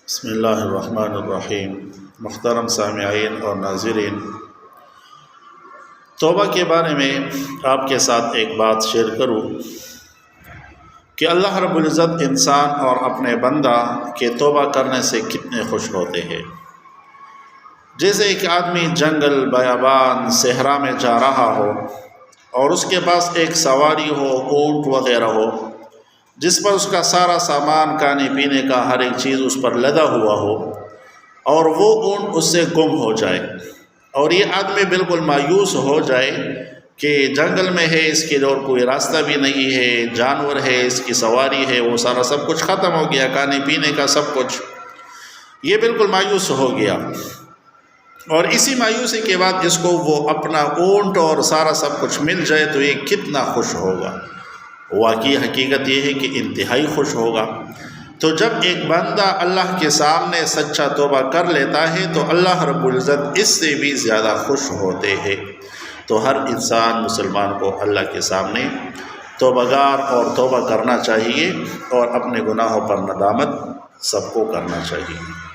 بسم اللہ الرحمن الرحیم۔ محترم سامعین اور ناظرین، توبہ کے بارے میں آپ کے ساتھ ایک بات شیئر کروں کہ اللہ رب العزت انسان اور اپنے بندہ کے توبہ کرنے سے کتنے خوش ہوتے ہیں۔ جیسے ایک آدمی جنگل، بیابان، صحرا میں جا رہا ہو اور اس کے پاس ایک سواری ہو، اونٹ وغیرہ ہو، جس پر اس کا سارا سامان، کھانے پینے کا ہر ایک چیز اس پر لدا ہوا ہو، اور وہ اونٹ اس سے گم ہو جائے اور یہ آدمی بالکل مایوس ہو جائے کہ جنگل میں ہے، اس کے اور کوئی راستہ بھی نہیں ہے، جانور ہے، اس کی سواری ہے، وہ سارا سب کچھ ختم ہو گیا، کھانے پینے کا سب کچھ، یہ بالکل مایوس ہو گیا۔ اور اسی مایوسی کے بعد اس کو وہ اپنا اونٹ اور سارا سب کچھ مل جائے تو یہ کتنا خوش ہوگا۔ واقعی حقیقت یہ ہے کہ انتہائی خوش ہوگا۔ تو جب ایک بندہ اللہ کے سامنے سچا توبہ کر لیتا ہے تو اللہ رب العزت اس سے بھی زیادہ خوش ہوتے ہیں۔ تو ہر انسان مسلمان کو اللہ کے سامنے توبہ گار اور توبہ کرنا چاہیے اور اپنے گناہوں پر ندامت سب کو کرنا چاہیے۔